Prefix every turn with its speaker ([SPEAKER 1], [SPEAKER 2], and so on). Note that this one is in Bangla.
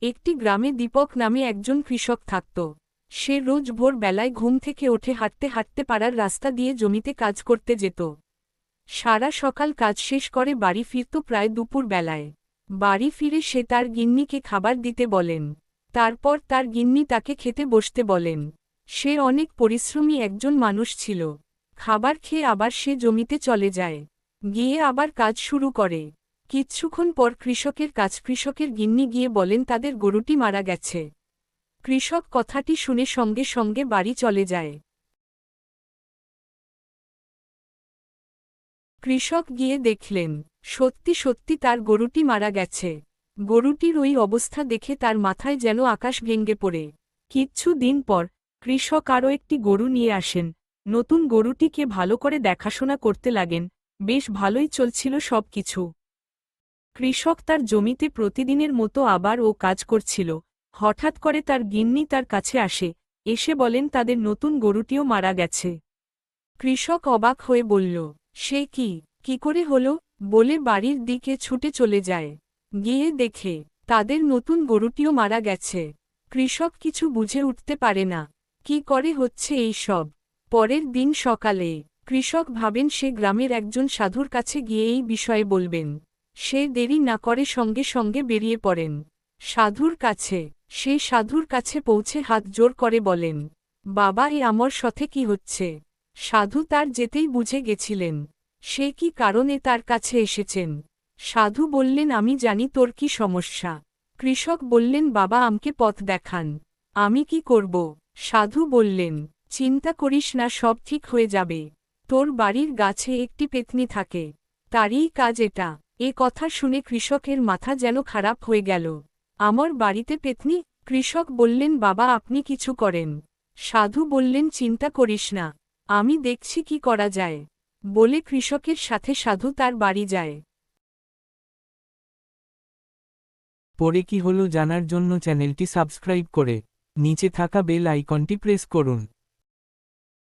[SPEAKER 1] একটি গ্রামে দীপক নামে একজন কৃষক থাকত। সে রোজ ভোর বেলায় ঘুম থেকে ওঠে হাঁটতে হাঁটতে পাড়ার রাস্তা দিয়ে জমিতে কাজ করতে যেত। সারা সকাল কাজ শেষ করে বাড়ি ফিরত প্রায় দুপুর বেলায়। বাড়ি ফিরে সে তার গিন্নিকে খাবার দিতে বলেন। তারপর তার গিন্নি তাকে খেতে বসতে বলেন। সে অনেক পরিশ্রমী একজন মানুষ ছিল। খাবার খেয়ে আবার সে জমিতে চলে যায়। গিয়ে আবার কাজ শুরু করে। কিছুক্ষণ পর কৃষকের গিন্নি গিয়ে বলেন তাদের গরুটি মারা গেছে। কৃষক কথাটি শুনে সঙ্গে সঙ্গে বাড়ি চলে যায়। কৃষক গিয়ে দেখলেন, সত্যি সত্যি তার গরুটি মারা গেছে। গরুটির ওই অবস্থা দেখে তার মাথায় যেন আকাশ ভেঙে পড়ে। কিচ্ছু দিন পর কৃষক আরও একটি গরু নিয়ে আসেন। নতুন গরুটিকে ভালো করে দেখাশোনা করতে লাগেন। বেশ ভালোই চলছিল সব কিছু। কৃষক তার জমিতে প্রতিদিনের মতো আবার ও কাজ করছিল। হঠাৎ করে তার গিন্নি তার কাছে আসে, এসে বলেন তাদের নতুন গরুটিও মারা গেছে। কৃষক অবাক হয়ে বলল, সে কি করে হলো, বলে বাড়ির দিকে ছুটে চলে যায়। গিয়ে দেখে তাদের নতুন গরুটিও মারা গেছে। কৃষক কিছু বুঝে উঠতে পারে না, কি করে হচ্ছে এই সব। পরের দিন সকালে কৃষক ভাবেন সে গ্রামের একজন সাধুর কাছে গিয়ে এই বিষয়ে বলবেন। সে দেরি না করে সঙ্গে সঙ্গে বেরিয়ে পড়েন সাধুর কাছে। সে সাধুর কাছে পৌঁছে হাত জোর করে বলেন, বাবা, এ আমার সাথে কি হচ্ছে। সাধু তার যেতেই বুঝে গেছিলেন সে কি কারণে তার কাছে এসেছেন। সাধু বললেন, আমি জানি তোর কি সমস্যা। কৃষক বললেন, বাবা, আমাকে পথ দেখান। আমি কি করব। সাধু বললেন, চিন্তা করিস না, সব ঠিক হয়ে যাবে। তোর বাড়ির গাছে একটি পেত্নী থাকে, তারই কাজ এটা। এ কথা শুনে কৃষকের মাথা যেন খারাপ হয়ে গেল। আমার বাড়িতে পেত্নী? কৃষক বললেন, বাবা, আপনি কিছু করেন। সাধু বললেন, চিন্তা করিস না, আমি দেখছি কি করা যায়। বলে কৃষকের সাথে সাধু তার বাড়ি যায়।
[SPEAKER 2] পরে কি হলো জানার জন্য চ্যানেলটি সাবস্ক্রাইব করে নিচে থাকা বেল আইকনটি প্রেস করুন।